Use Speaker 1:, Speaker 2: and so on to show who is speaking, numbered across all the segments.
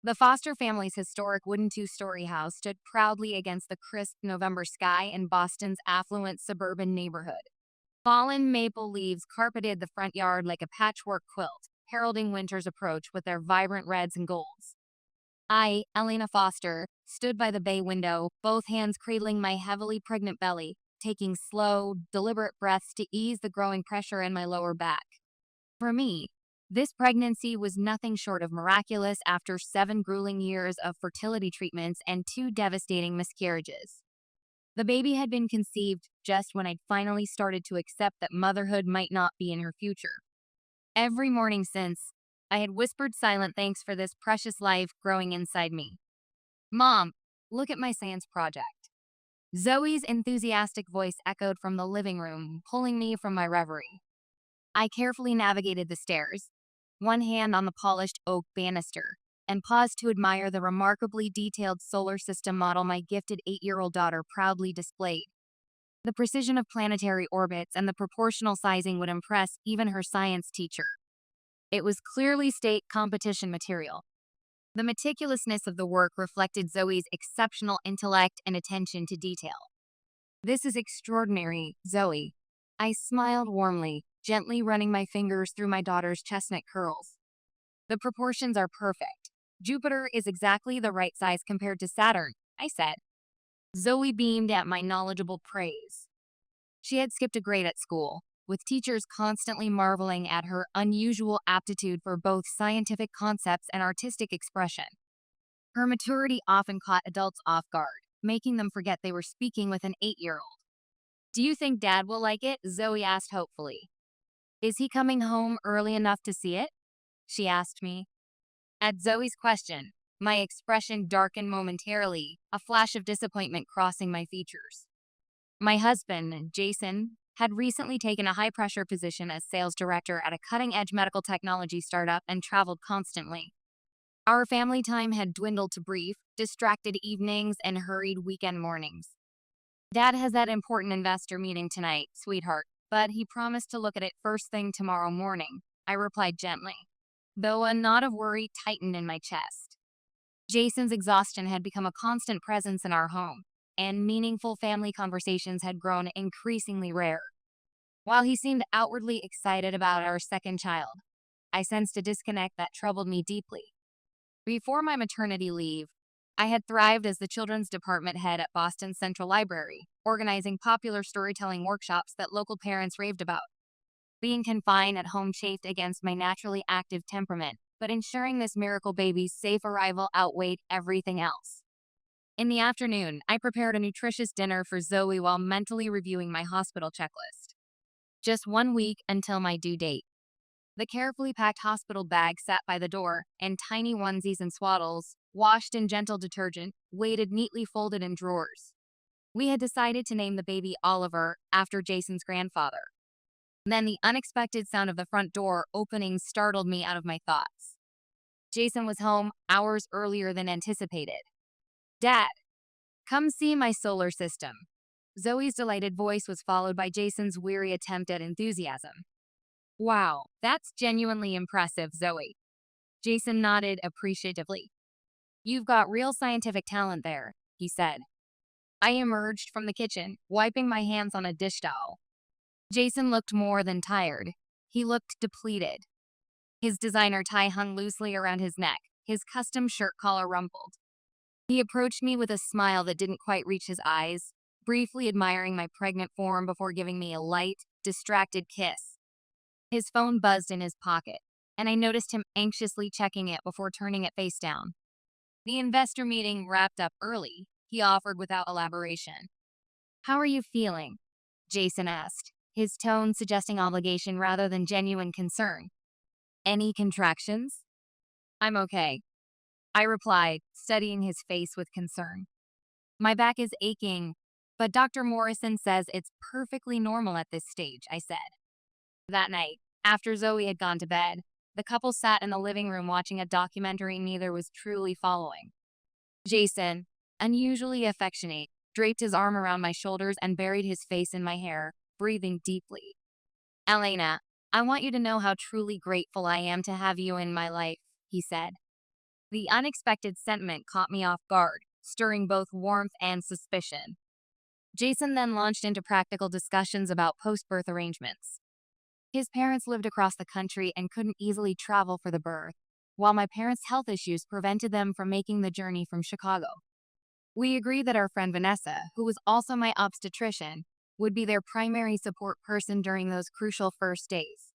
Speaker 1: The Foster family's historic wooden two-story house stood proudly against the crisp November sky in Boston's affluent suburban neighborhood. Fallen maple leaves carpeted the front yard like a patchwork quilt, heralding winter's approach with their vibrant reds and golds. I, Elena Foster, stood by the bay window, both hands cradling my heavily pregnant belly, taking slow, deliberate breaths to ease the growing pressure in my lower back. For me, this pregnancy was nothing short of miraculous after 7 grueling years of fertility treatments and 2 devastating miscarriages. The baby had been conceived just when I'd finally started to accept that motherhood might not be in her future. Every morning since, I had whispered silent thanks for this precious life growing inside me. Mom, look at my science project. Zoe's enthusiastic voice echoed from the living room, pulling me from my reverie. I carefully navigated the stairs, one hand on the polished oak banister, and paused to admire the remarkably detailed solar system model my gifted 8-year-old daughter proudly displayed. The precision of planetary orbits and the proportional sizing would impress even her science teacher. It was clearly state competition material. The meticulousness of the work reflected Zoe's exceptional intellect and attention to detail. This is extraordinary, Zoe. I smiled warmly, gently running my fingers through my daughter's chestnut curls. The proportions are perfect. Jupiter is exactly the right size compared to Saturn, I said. Zoe beamed at my knowledgeable praise. She had skipped a grade at school, with teachers constantly marveling at her unusual aptitude for both scientific concepts and artistic expression. Her maturity often caught adults off guard, making them forget they were speaking with an 8-year-old. Do you think Dad will like it? Zoe asked hopefully. Is he coming home early enough to see it? She asked me. At Zoe's question, my expression darkened momentarily, a flash of disappointment crossing my features. My husband, Jason, had recently taken a high-pressure position as sales director at a cutting-edge medical technology startup and traveled constantly. Our family time had dwindled to brief, distracted evenings and hurried weekend mornings. Dad has that important investor meeting tonight, sweetheart, but he promised to look at it first thing tomorrow morning, I replied gently, though a knot of worry tightened in my chest. Jason's exhaustion had become a constant presence in our home, and meaningful family conversations had grown increasingly rare. While he seemed outwardly excited about our second child, I sensed a disconnect that troubled me deeply. Before my maternity leave, I had thrived as the children's department head at Boston's Central Library, organizing popular storytelling workshops that local parents raved about. Being confined at home chafed against my naturally active temperament, but ensuring this miracle baby's safe arrival outweighed everything else. In the afternoon, I prepared a nutritious dinner for Zoe while mentally reviewing my hospital checklist. Just 1 week until my due date. The carefully packed hospital bag sat by the door, and tiny onesies and swaddles, washed in gentle detergent, waited neatly folded in drawers. We had decided to name the baby Oliver after Jason's grandfather. Then the unexpected sound of the front door opening startled me out of my thoughts. Jason was home hours earlier than anticipated. Dad, come see my solar system. Zoe's delighted voice was followed by Jason's weary attempt at enthusiasm. Wow, that's genuinely impressive, Zoe. Jason nodded appreciatively. You've got real scientific talent there, he said. I emerged from the kitchen, wiping my hands on a dish towel. Jason looked more than tired. He looked depleted. His designer tie hung loosely around his neck, his custom shirt collar rumpled. He approached me with a smile that didn't quite reach his eyes, briefly admiring my pregnant form before giving me a light, distracted kiss. His phone buzzed in his pocket, and I noticed him anxiously checking it before turning it face down. The investor meeting wrapped up early, he offered without elaboration. How are you feeling? Jason asked, his tone suggesting obligation rather than genuine concern. Any contractions? I'm okay, I replied, studying his face with concern. My back is aching, but Dr. Morrison says it's perfectly normal at this stage, I said. That night, after Zoe had gone to bed, the couple sat in the living room watching a documentary neither was truly following. Jason, unusually affectionate, draped his arm around my shoulders and buried his face in my hair, breathing deeply. Elena, I want you to know how truly grateful I am to have you in my life, he said. The unexpected sentiment caught me off guard, stirring both warmth and suspicion. Jason then launched into practical discussions about post-birth arrangements. His parents lived across the country and couldn't easily travel for the birth, while my parents' health issues prevented them from making the journey from Chicago. We agreed that our friend Vanessa, who was also my obstetrician, would be their primary support person during those crucial first days.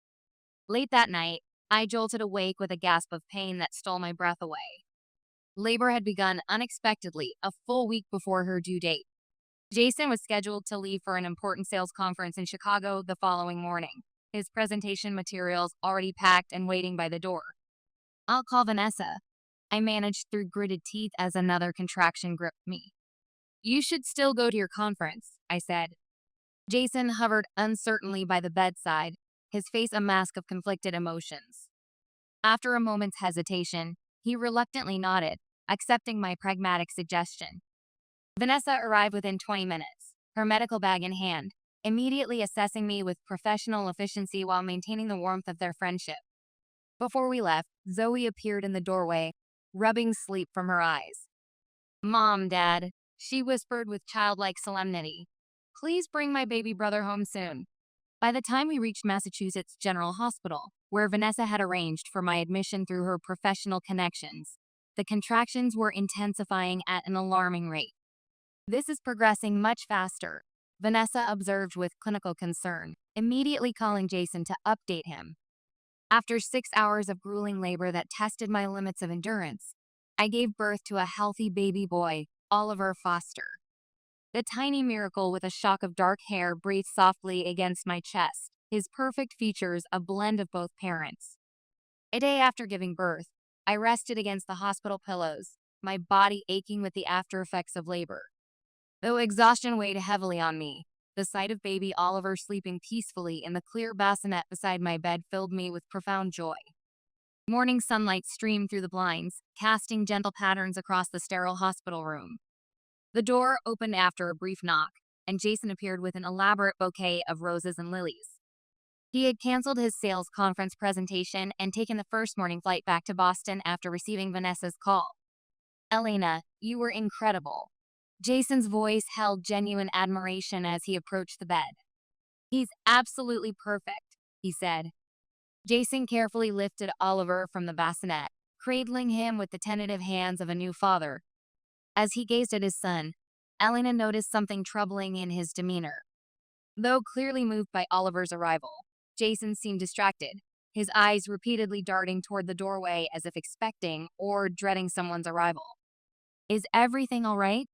Speaker 1: Late that night, I jolted awake with a gasp of pain that stole my breath away. Labor had begun unexpectedly, a full week before her due date. Jason was scheduled to leave for an important sales conference in Chicago the following morning, his presentation materials already packed and waiting by the door. "I'll call Vanessa," I managed through gritted teeth as another contraction gripped me. "You should still go to your conference," I said. Jason hovered uncertainly by the bedside, his face a mask of conflicted emotions. After a moment's hesitation, he reluctantly nodded, accepting my pragmatic suggestion. Vanessa arrived within 20 minutes, her medical bag in hand, immediately assessing me with professional efficiency while maintaining the warmth of their friendship. Before we left, Zoey appeared in the doorway, rubbing sleep from her eyes. "Mom, Dad," she whispered with childlike solemnity, "please bring my baby brother home soon." By the time we reached Massachusetts General Hospital, where Vanessa had arranged for my admission through her professional connections, the contractions were intensifying at an alarming rate. "This is progressing much faster," Vanessa observed with clinical concern, immediately calling Jason to update him. After 6 hours of grueling labor that tested my limits of endurance, I gave birth to a healthy baby boy, Oliver Foster. The tiny miracle with a shock of dark hair breathed softly against my chest, his perfect features a blend of both parents. A day after giving birth, I rested against the hospital pillows, my body aching with the after effects of labor. Though exhaustion weighed heavily on me, the sight of baby Oliver sleeping peacefully in the clear bassinet beside my bed filled me with profound joy. Morning sunlight streamed through the blinds, casting gentle patterns across the sterile hospital room. The door opened after a brief knock, and Jason appeared with an elaborate bouquet of roses and lilies. He had canceled his sales conference presentation and taken the first morning flight back to Boston after receiving Vanessa's call. "Elena, you were incredible." Jason's voice held genuine admiration as he approached the bed. "He's absolutely perfect," he said. Jason carefully lifted Oliver from the bassinet, cradling him with the tentative hands of a new father. As he gazed at his son, Elena noticed something troubling in his demeanor. Though clearly moved by Oliver's arrival, Jason seemed distracted, his eyes repeatedly darting toward the doorway as if expecting or dreading someone's arrival. "Is everything all right?"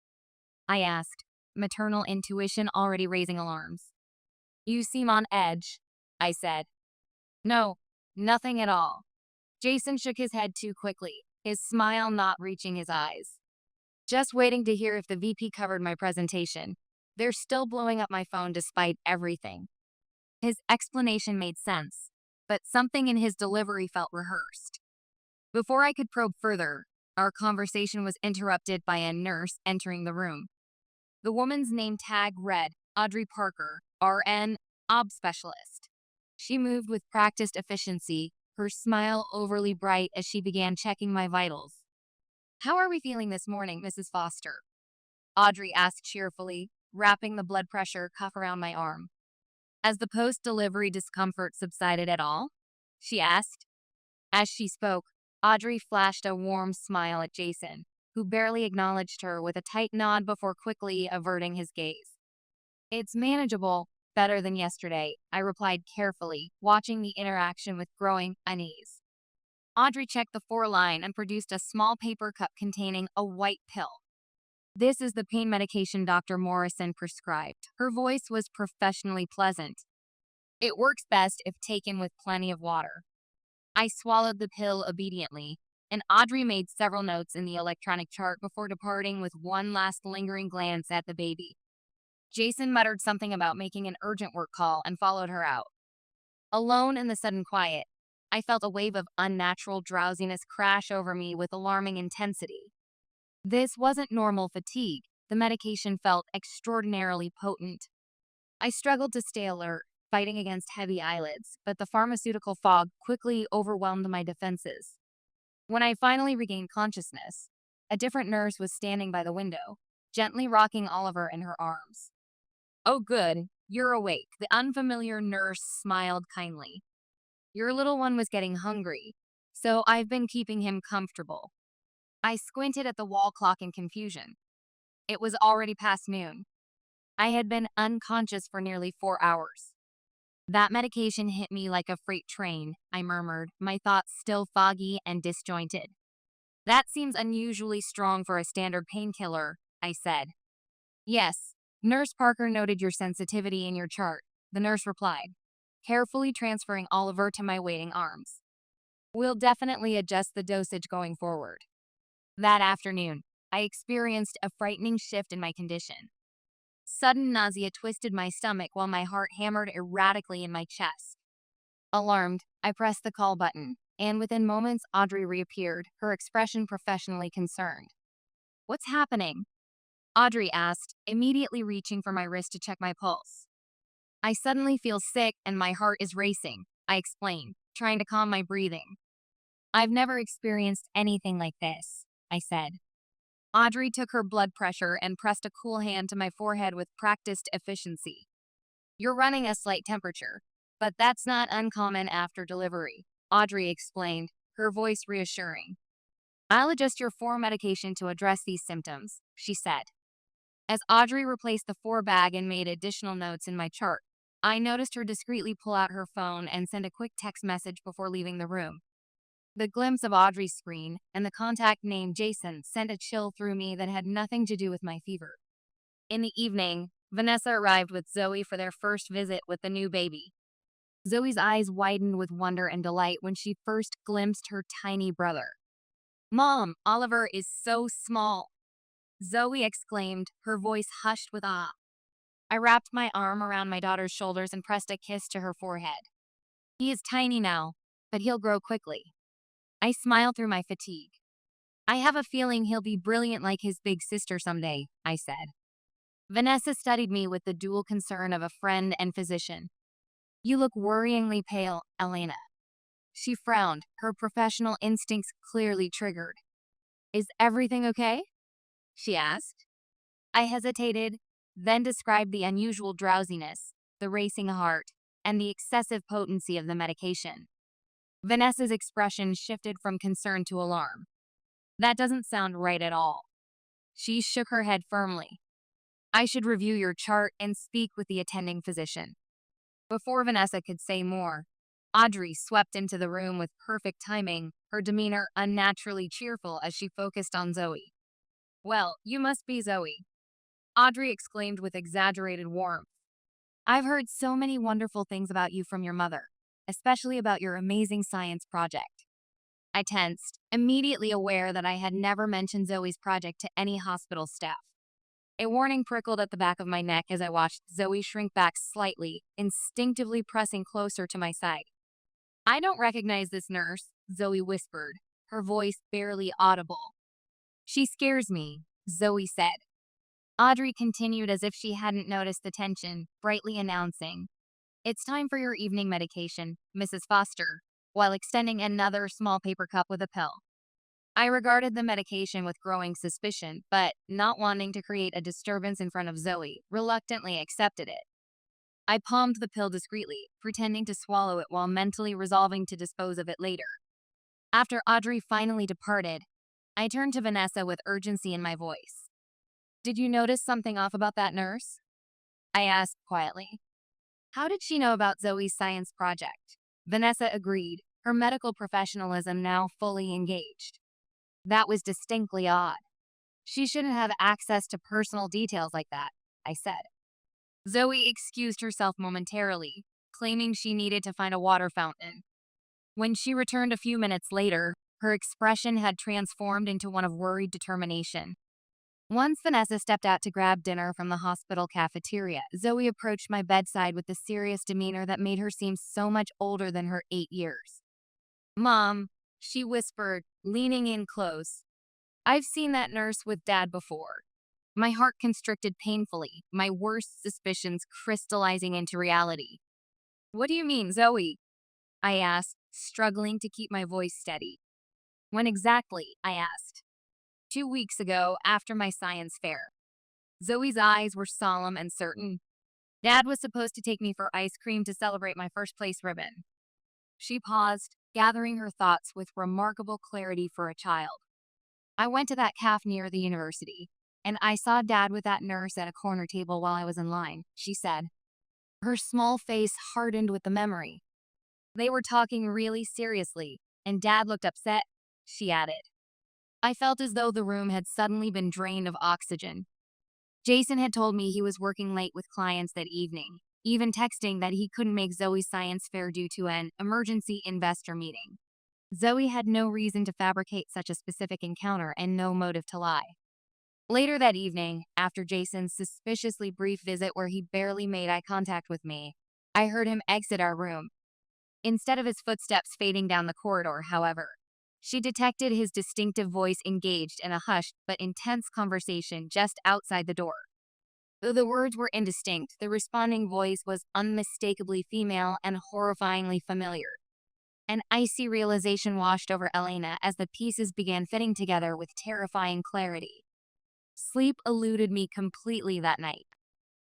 Speaker 1: I asked, maternal intuition already raising alarms. "You seem on edge," I said. "No, nothing at all." Jason shook his head too quickly, his smile not reaching his eyes. "Just waiting to hear if the VP covered my presentation. They're still blowing up my phone despite everything." His explanation made sense, but something in his delivery felt rehearsed. Before I could probe further, our conversation was interrupted by a nurse entering the room. The woman's name tag read Audrey Parker, RN, OB specialist. She moved with practiced efficiency, her smile overly bright as she began checking my vitals. "How are we feeling this morning, Mrs. Foster?" Audrey asked cheerfully, wrapping the blood pressure cuff around my arm. "Has the post-delivery discomfort subsided at all?" she asked. As she spoke, Audrey flashed a warm smile at Jason, who barely acknowledged her with a tight nod before quickly averting his gaze. "It's manageable, better than yesterday," I replied carefully, watching the interaction with growing unease. Audrey checked the 4-line and produced a small paper cup containing a white pill. "This is the pain medication Dr. Morrison prescribed." Her voice was professionally pleasant. "It works best if taken with plenty of water." I swallowed the pill obediently, and Audrey made several notes in the electronic chart before departing with one last lingering glance at the baby. Jason muttered something about making an urgent work call and followed her out. Alone in the sudden quiet, I felt a wave of unnatural drowsiness crash over me with alarming intensity. This wasn't normal fatigue. The medication felt extraordinarily potent. I struggled to stay alert, fighting against heavy eyelids, but the pharmaceutical fog quickly overwhelmed my defenses. When I finally regained consciousness, a different nurse was standing by the window, gently rocking Oliver in her arms. "Oh, good, you're awake," the unfamiliar nurse smiled kindly. "Your little one was getting hungry, so I've been keeping him comfortable." I squinted at the wall clock in confusion. It was already past noon. I had been unconscious for nearly 4 hours. "That medication hit me like a freight train," I murmured, my thoughts still foggy and disjointed. "That seems unusually strong for a standard painkiller," I said. "Yes, Nurse Parker noted your sensitivity in your chart," the nurse replied, carefully transferring Oliver to my waiting arms. "We'll definitely adjust the dosage going forward." That afternoon, I experienced a frightening shift in my condition. Sudden nausea twisted my stomach while my heart hammered erratically in my chest. Alarmed, I pressed the call button, and within moments Audrey reappeared, her expression professionally concerned. "What's happening?" Audrey asked, immediately reaching for my wrist to check my pulse. "I suddenly feel sick and my heart is racing," I explained, trying to calm my breathing. "I've never experienced anything like this," I said. Audrey took her blood pressure and pressed a cool hand to my forehead with practiced efficiency. "You're running a slight temperature, but that's not uncommon after delivery," Audrey explained, her voice reassuring. "I'll adjust your 4 medication to address these symptoms," she said. As Audrey replaced the 4 bag and made additional notes in my chart, I noticed her discreetly pull out her phone and send a quick text message before leaving the room. The glimpse of Audrey's screen and the contact name Jason sent a chill through me that had nothing to do with my fever. In the evening, Vanessa arrived with Zoey for their first visit with the new baby. Zoey's eyes widened with wonder and delight when she first glimpsed her tiny brother. "Mom, Oliver is so small," Zoey exclaimed, her voice hushed with awe. I wrapped my arm around my daughter's shoulders and pressed a kiss to her forehead. "He is tiny now, but he'll grow quickly." I smiled through my fatigue. "I have a feeling he'll be brilliant like his big sister someday," I said. Vanessa studied me with the dual concern of a friend and physician. "You look worryingly pale, Elena." She frowned, her professional instincts clearly triggered. "Is everything okay?" she asked. I hesitated, then described the unusual drowsiness, the racing heart, and the excessive potency of the medication. Vanessa's expression shifted from concern to alarm. "That doesn't sound right at all." She shook her head firmly. "I should review your chart and speak with the attending physician." Before Vanessa could say more, Audrey swept into the room with perfect timing, her demeanor unnaturally cheerful as she focused on Zoey. "Well, you must be Zoey," Audrey exclaimed with exaggerated warmth. "I've heard so many wonderful things about you from your mother, especially about your amazing science project." I tensed, immediately aware that I had never mentioned Zoey's project to any hospital staff. A warning prickled at the back of my neck as I watched Zoey shrink back slightly, instinctively pressing closer to my side. "I don't recognize this nurse," Zoey whispered, her voice barely audible. "She scares me," Zoey said. Audrey continued as if she hadn't noticed the tension, brightly announcing, "It's time for your evening medication, Mrs. Foster," while extending another small paper cup with a pill. I regarded the medication with growing suspicion, but, not wanting to create a disturbance in front of Zoey, reluctantly accepted it. I palmed the pill discreetly, pretending to swallow it while mentally resolving to dispose of it later. After Audrey finally departed, I turned to Vanessa with urgency in my voice. "Did you notice something off about that nurse?" I asked quietly. "How did she know about Zoey's science project?" Vanessa agreed, her medical professionalism now fully engaged. "That was distinctly odd. She shouldn't have access to personal details like that," I said. Zoey excused herself momentarily, claiming she needed to find a water fountain. When she returned a few minutes later, her expression had transformed into one of worried determination. Once Vanessa stepped out to grab dinner from the hospital cafeteria, Zoey approached my bedside with the serious demeanor that made her seem so much older than her 8 years. "Mom," she whispered, leaning in close, "I've seen that nurse with Dad before." My heart constricted painfully, my worst suspicions crystallizing into reality. "What do you mean, Zoey?" I asked, struggling to keep my voice steady. When exactly? I asked. 2 weeks ago, after my science fair. Zoe's eyes were solemn and certain. Dad was supposed to take me for ice cream to celebrate my first place ribbon. She paused, gathering her thoughts with remarkable clarity for a child. I went to that cafe near the university, and I saw Dad with that nurse at a corner table while I was in line, she said. Her small face hardened with the memory. They were talking really seriously, and Dad looked upset, she added. I felt as though the room had suddenly been drained of oxygen. Jason had told me he was working late with clients that evening, even texting that he couldn't make Zoe's science fair due to an emergency investor meeting. Zoey had no reason to fabricate such a specific encounter and no motive to lie. Later that evening, after Jason's suspiciously brief visit where he barely made eye contact with me, I heard him exit our room. Instead of his footsteps fading down the corridor, however, she detected his distinctive voice engaged in a hushed but intense conversation just outside the door. Though the words were indistinct, the responding voice was unmistakably female and horrifyingly familiar. An icy realization washed over Elena as the pieces began fitting together with terrifying clarity. Sleep eluded me completely that night.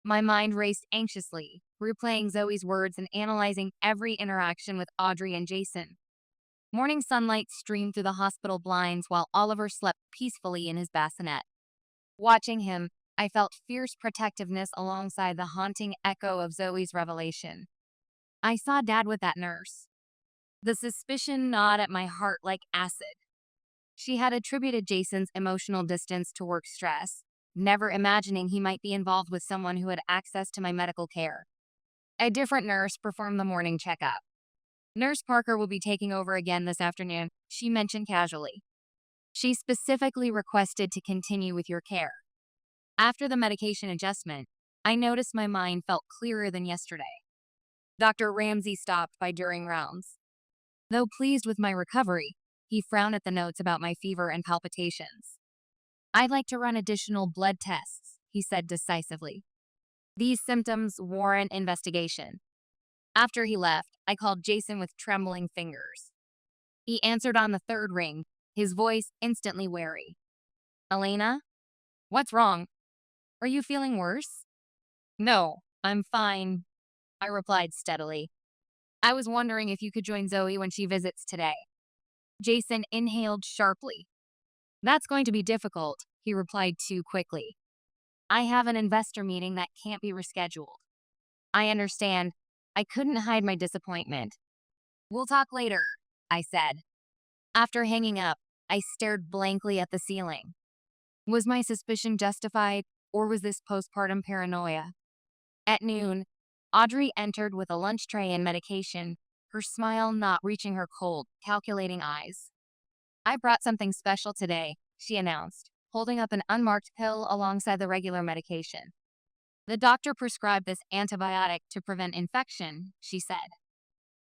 Speaker 1: My mind raced anxiously, replaying Zoe's words and analyzing every interaction with Audrey and Jason. Morning sunlight streamed through the hospital blinds while Oliver slept peacefully in his bassinet. Watching him, I felt fierce protectiveness alongside the haunting echo of Zoe's revelation. I saw Dad with that nurse. The suspicion gnawed at my heart like acid. She had attributed Jason's emotional distance to work stress, never imagining he might be involved with someone who had access to my medical care. A different nurse performed the morning checkup. Nurse Parker will be taking over again this afternoon, she mentioned casually. She specifically requested to continue with your care. After the medication adjustment, I noticed my mind felt clearer than yesterday. Dr. Ramsey stopped by during rounds. Though pleased with my recovery, he frowned at the notes about my fever and palpitations. I'd like to run additional blood tests, he said decisively. These symptoms warrant investigation. After he left, I called Jason with trembling fingers. He answered on the third ring, his voice instantly wary. Elena? What's wrong? Are you feeling worse? No, I'm fine, I replied steadily. I was wondering if you could join Zoey when she visits today. Jason inhaled sharply. That's going to be difficult, he replied too quickly. I have an investor meeting that can't be rescheduled. I understand. I couldn't hide my disappointment. We'll talk later, I said. After hanging up, I stared blankly at the ceiling. Was my suspicion justified, or was this postpartum paranoia? At noon, Audrey entered with a lunch tray and medication, her smile not reaching her cold, calculating eyes. I brought something special today, she announced, holding up an unmarked pill alongside the regular medication. The doctor prescribed this antibiotic to prevent infection, she said.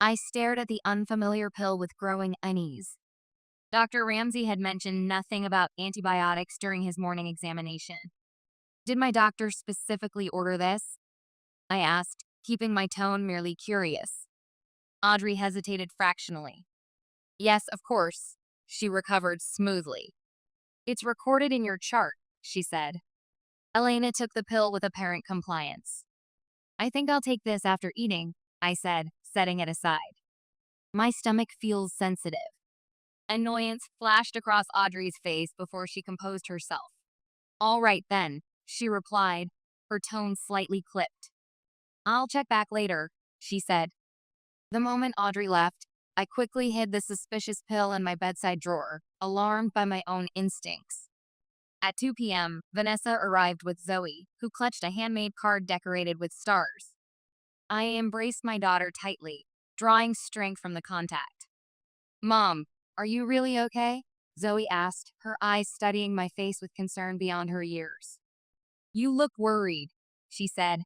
Speaker 1: I stared at the unfamiliar pill with growing unease. Dr. Ramsey had mentioned nothing about antibiotics during his morning examination. Did my doctor specifically order this? I asked, keeping my tone merely curious. Audrey hesitated fractionally. Yes, of course, she recovered smoothly. It's recorded in your chart, she said. Elena took the pill with apparent compliance. I think I'll take this after eating, I said, setting it aside. My stomach feels sensitive. Annoyance flashed across Audrey's face before she composed herself. All right then, she replied, her tone slightly clipped. I'll check back later, she said. The moment Audrey left, I quickly hid the suspicious pill in my bedside drawer, alarmed by my own instincts. At 2 p.m., Vanessa arrived with Zoey, who clutched a handmade card decorated with stars. I embraced my daughter tightly, drawing strength from the contact. Mom, are you really okay? Zoey asked, her eyes studying my face with concern beyond her years. You look worried, she said.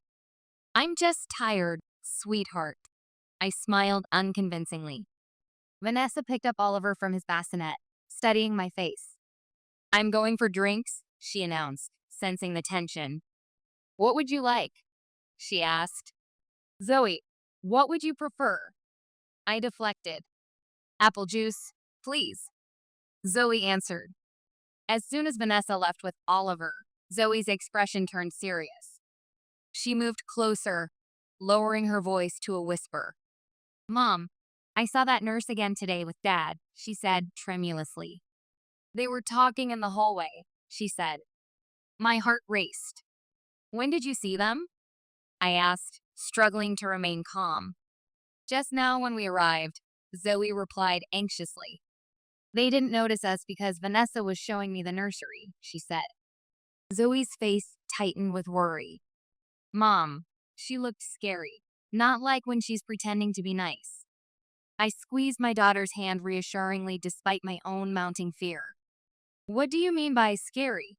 Speaker 1: I'm just tired, sweetheart. I smiled unconvincingly. Vanessa picked up Oliver from his bassinet, studying my face. I'm going for drinks, she announced, sensing the tension. What would you like? She asked. Zoey, what would you prefer? I deflected. Apple juice, please. Zoey answered. As soon as Vanessa left with Oliver, Zoe's expression turned serious. She moved closer, lowering her voice to a whisper. Mom, I saw that nurse again today with Dad, she said tremulously. They were talking in the hallway, she said. My heart raced. When did you see them? I asked, struggling to remain calm. Just now when we arrived, Zoey replied anxiously. They didn't notice us because Vanessa was showing me the nursery, she said. Zoe's face tightened with worry. Mom, she looked scary, not like when she's pretending to be nice. I squeezed my daughter's hand reassuringly despite my own mounting fear. What do you mean by scary?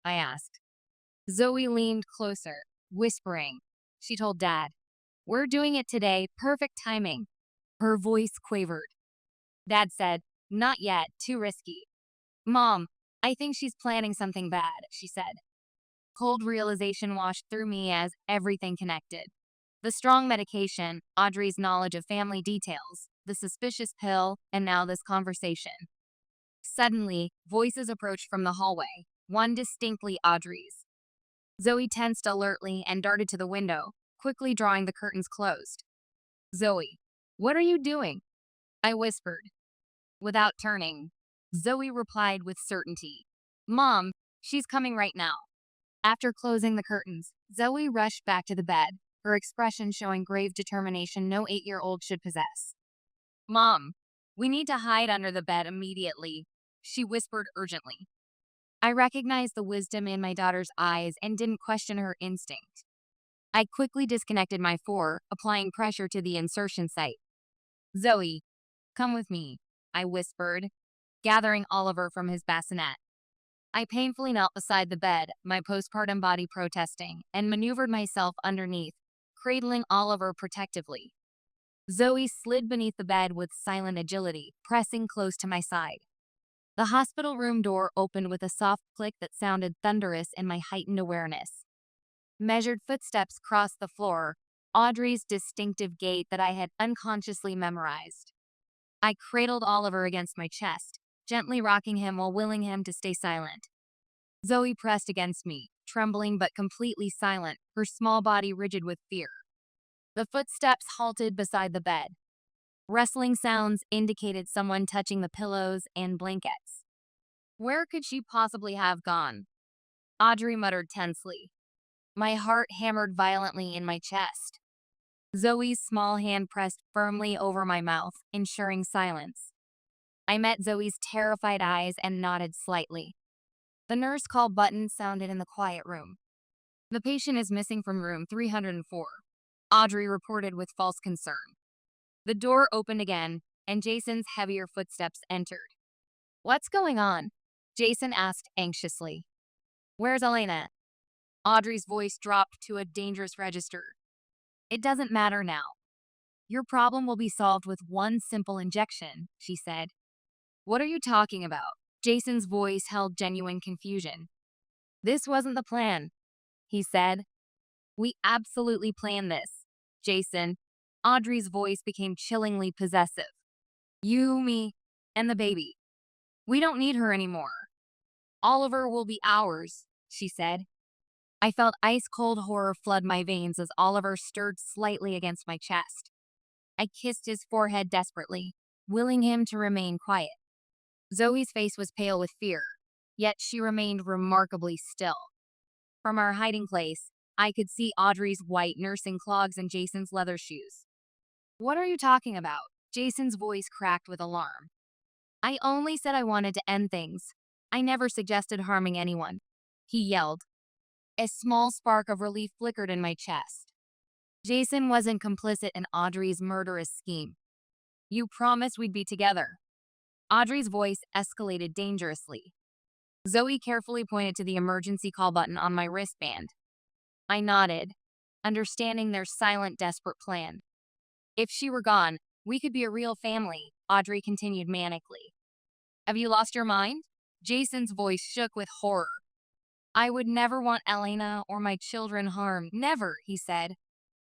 Speaker 1: I asked. Zoey leaned closer, whispering. She told Dad, we're doing it today, perfect timing. Her voice quavered. Dad said, not yet, too risky. Mom, I think she's planning something bad, she said. Cold realization washed through me as everything connected. The strong medication, Audrey's knowledge of family details, the suspicious pill, and now this conversation. Suddenly, voices approached from the hallway, one distinctly Audrey's. Zoey tensed alertly and darted to the window, quickly drawing the curtains closed. Zoey, what are you doing? I whispered. Without turning, Zoey replied with certainty. Mom, she's coming right now. After closing the curtains, Zoey rushed back to the bed, her expression showing grave determination no 8-year-old should possess. Mom, we need to hide under the bed immediately, she whispered urgently. I recognized the wisdom in my daughter's eyes and didn't question her instinct. I quickly disconnected my fore, applying pressure to the insertion site. Zoey, come with me, I whispered, gathering Oliver from his bassinet. I painfully knelt beside the bed, my postpartum body protesting, and maneuvered myself underneath, cradling Oliver protectively. Zoey slid beneath the bed with silent agility, pressing close to my side. The hospital room door opened with a soft click that sounded thunderous in my heightened awareness. Measured footsteps crossed the floor, Audrey's distinctive gait that I had unconsciously memorized. I cradled Oliver against my chest, gently rocking him while willing him to stay silent. Zoey pressed against me, trembling but completely silent, her small body rigid with fear. The footsteps halted beside the bed. Rustling sounds indicated someone touching the pillows and blankets. Where could she possibly have gone? Audrey muttered tensely. My heart hammered violently in my chest. Zoey's small hand pressed firmly over my mouth, ensuring silence. I met Zoey's terrified eyes and nodded slightly. The nurse call button sounded in the quiet room. The patient is missing from room 304, Audrey reported with false concern. The door opened again, and Jason's heavier footsteps entered. What's going on? Jason asked anxiously. Where's Elena? Audrey's voice dropped to a dangerous register. It doesn't matter now. Your problem will be solved with one simple injection, she said. What are you talking about? Jason's voice held genuine confusion. This wasn't the plan, he said. We absolutely planned this, Jason. Audrey's voice became chillingly possessive. You, me, and the baby. We don't need her anymore. Oliver will be ours, she said. I felt ice-cold horror flood my veins as Oliver stirred slightly against my chest. I kissed his forehead desperately, willing him to remain quiet. Zoey's face was pale with fear, yet she remained remarkably still. From our hiding place, I could see Audrey's white nursing clogs and Jason's leather shoes. What are you talking about? Jason's voice cracked with alarm. I only said I wanted to end things. I never suggested harming anyone, he yelled. A small spark of relief flickered in my chest. Jason wasn't complicit in Audrey's murderous scheme. You promised we'd be together. Audrey's voice escalated dangerously. Zoey carefully pointed to the emergency call button on my wristband. I nodded, understanding their silent, desperate plan. If she were gone, we could be a real family, Audrey continued manically. Have you lost your mind? Jason's voice shook with horror. I would never want Elena or my children harmed. Never, he said.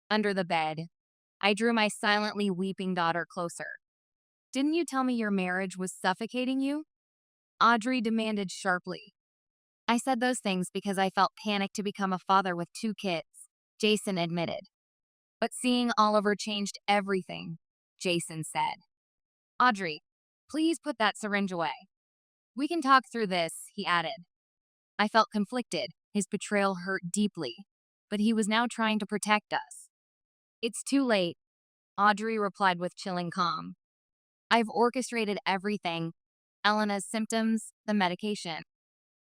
Speaker 1: Under the bed, I drew my silently weeping daughter closer. Didn't you tell me your marriage was suffocating you? Audrey demanded sharply. I said those things because I felt panicked to become a father with 2 kids, Jason admitted. But seeing Oliver changed everything, Jason said. Audrey, please put that syringe away. We can talk through this, he added. I felt conflicted. His betrayal hurt deeply, but he was now trying to protect us. It's too late, Audrey replied with chilling calm. I've orchestrated everything. Elena's symptoms, the medication.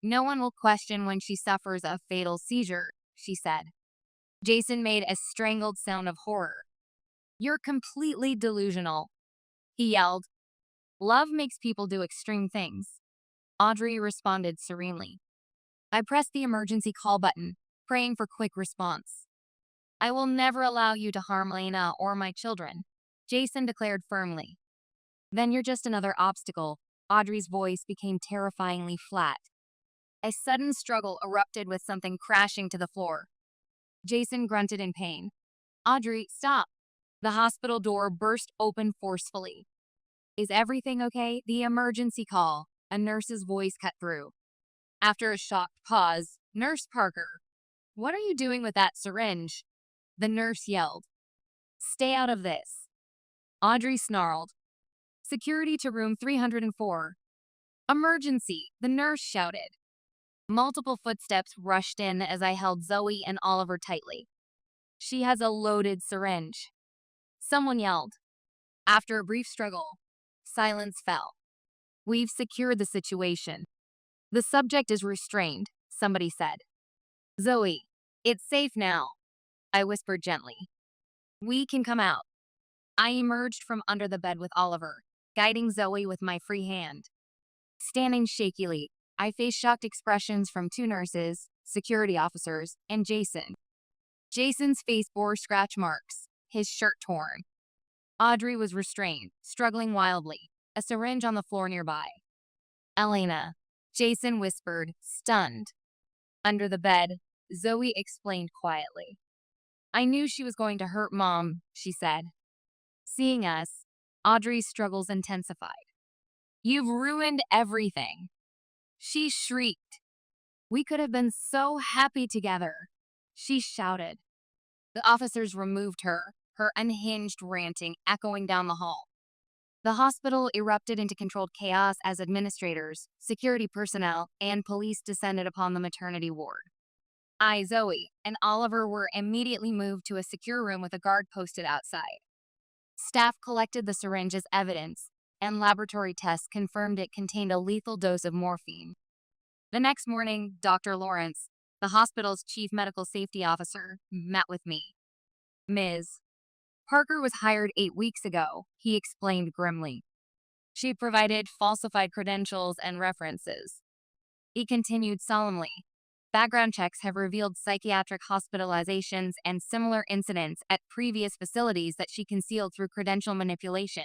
Speaker 1: No one will question when she suffers a fatal seizure, she said. Jason made a strangled sound of horror. You're completely delusional, he yelled. Love makes people do extreme things. Audrey responded serenely. I pressed the emergency call button, praying for quick response. I will never allow you to harm Elena or my children, Jason declared firmly. Then you're just another obstacle. Audrey's voice became terrifyingly flat. A sudden struggle erupted with something crashing to the floor. Jason grunted in pain. Audrey, stop. The hospital door burst open forcefully. Is everything okay? The emergency call, a nurse's voice cut through. After a shocked pause, Nurse Parker. What are you doing with that syringe? The nurse yelled. Stay out of this. Audrey snarled. Security to room 304. Emergency, the nurse shouted. Multiple footsteps rushed in as I held Zoey and Oliver tightly. She has a loaded syringe. Someone yelled. After a brief struggle, silence fell. We've secured the situation. The subject is restrained, somebody said. Zoey, it's safe now, I whispered gently. We can come out. I emerged from under the bed with Oliver, guiding Zoey with my free hand. Standing shakily, I faced shocked expressions from 2 nurses, security officers, and Jason. Jason's face bore scratch marks, his shirt torn. Audrey was restrained, struggling wildly, a syringe on the floor nearby. Elena, Jason whispered, stunned. Under the bed, Zoey explained quietly. I knew she was going to hurt Mom, she said. Seeing us, Audrey's struggles intensified. You've ruined everything. She shrieked. We could have been so happy together, she shouted. The officers removed her, her unhinged ranting echoing down the hall. The hospital erupted into controlled chaos as administrators, security personnel, and police descended upon the maternity ward. I, Zoey, and Oliver were immediately moved to a secure room with a guard posted outside. Staff collected the syringe as evidence, and laboratory tests confirmed it contained a lethal dose of morphine. The next morning, Dr. Lawrence, the hospital's chief medical safety officer, met with me. Ms. Parker was hired 8 weeks ago, he explained grimly. She provided falsified credentials and references. He continued solemnly. Background checks have revealed psychiatric hospitalizations and similar incidents at previous facilities that she concealed through credential manipulation.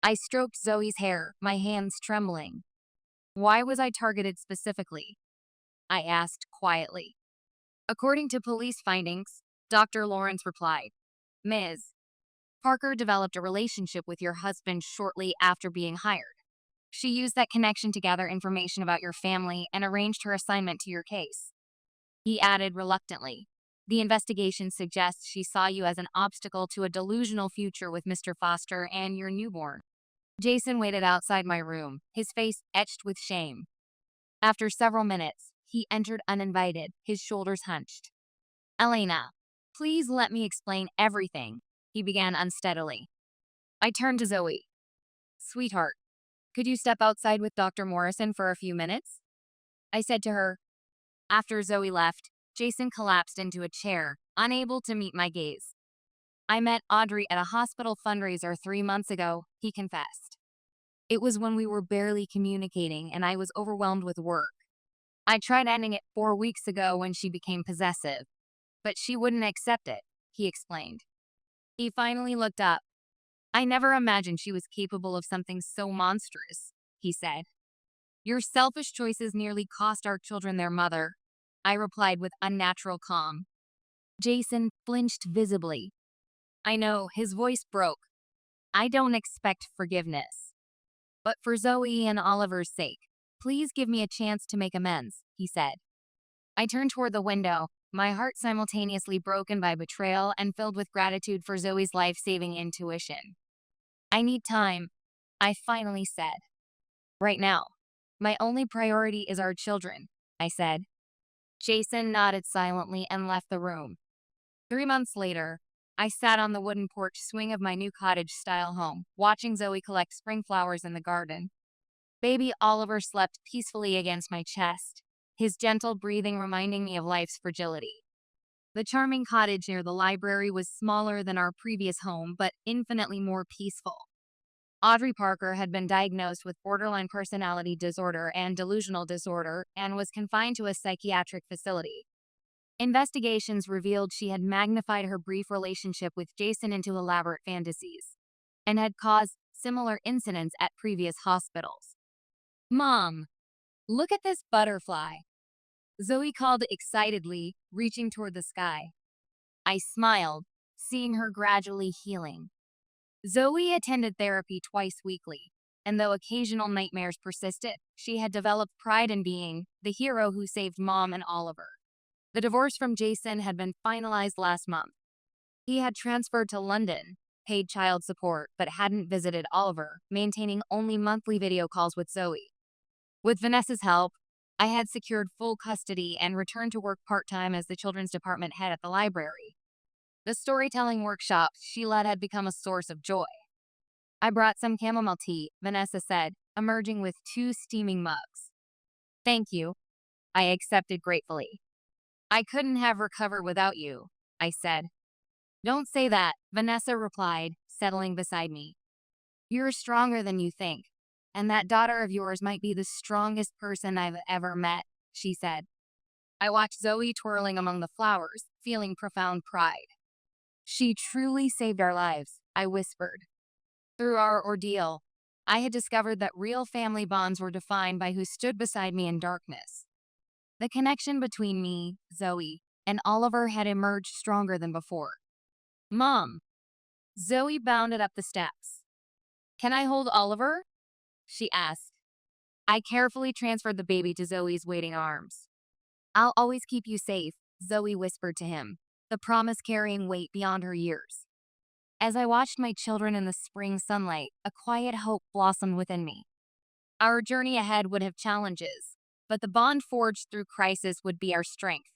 Speaker 1: I stroked Zoey's hair, my hands trembling. Why was I targeted specifically? I asked quietly. According to police findings, Dr. Lawrence replied, Ms. Parker developed a relationship with your husband shortly after being hired. She used that connection to gather information about your family and arranged her assignment to your case. He added reluctantly, the investigation suggests she saw you as an obstacle to a delusional future with Mr. Foster and your newborn. Jason waited outside my room, his face etched with shame. After several minutes, he entered uninvited, his shoulders hunched. Elena, please let me explain everything, he began unsteadily. I turned to Zoey. Sweetheart, could you step outside with Dr. Morrison for a few minutes? I said to her. After Zoey left, Jason collapsed into a chair, unable to meet my gaze. I met Audrey at a hospital fundraiser 3 months ago, he confessed. It was when we were barely communicating and I was overwhelmed with work. I tried ending it 4 weeks ago when she became possessive, but she wouldn't accept it, he explained. He finally looked up. I never imagined she was capable of something so monstrous, he said. Your selfish choices nearly cost our children their mother, I replied with unnatural calm. Jason flinched visibly. I know, his voice broke. I don't expect forgiveness. But for Zoey and Oliver's sake, Please give me a chance to make amends, he said. I turned toward the window, my heart simultaneously broken by betrayal and filled with gratitude for Zoey's life-saving intuition. I need time, I finally said. Right now. My only priority is our children, I said. Jason nodded silently and left the room. 3 months later, I sat on the wooden porch swing of my new cottage-style home, watching Zoey collect spring flowers in the garden. Baby Oliver slept peacefully against my chest, his gentle breathing reminding me of life's fragility. The charming cottage near the library was smaller than our previous home, but infinitely more peaceful. Audrey Parker had been diagnosed with borderline personality disorder and delusional disorder and was confined to a psychiatric facility. Investigations revealed she had magnified her brief relationship with Jason into elaborate fantasies and had caused similar incidents at previous hospitals. Mom, look at this butterfly, Zoey called excitedly, reaching toward the sky. I smiled, seeing her gradually healing. Zoey attended therapy twice weekly, and though occasional nightmares persisted, she had developed pride in being the hero who saved Mom and Oliver. The divorce from Jason had been finalized last month. He had transferred to London, paid child support, but hadn't visited Oliver, maintaining only monthly video calls with Zoey. With Vanessa's help, I had secured full custody and returned to work part-time as the children's department head at the library. The storytelling workshops she led had become a source of joy. I brought some chamomile tea, Vanessa said, emerging with 2 steaming mugs. Thank you, I accepted gratefully. I couldn't have recovered without you, I said. Don't say that, Vanessa replied, settling beside me. You're stronger than you think, and that daughter of yours might be the strongest person I've ever met, she said. I watched Zoey twirling among the flowers, feeling profound pride. She truly saved our lives, I whispered. Through our ordeal, I had discovered that real family bonds were defined by who stood beside me in darkness. The connection between me, Zoey, and Oliver had emerged stronger than before. Mom, Zoey bounded up the steps. Can I hold Oliver? She asked. I carefully transferred the baby to Zoey's waiting arms. I'll always keep you safe, Zoey whispered to him, the promise carrying weight beyond her years. As I watched my children in the spring sunlight, a quiet hope blossomed within me. Our journey ahead would have challenges, but the bond forged through crisis would be our strength.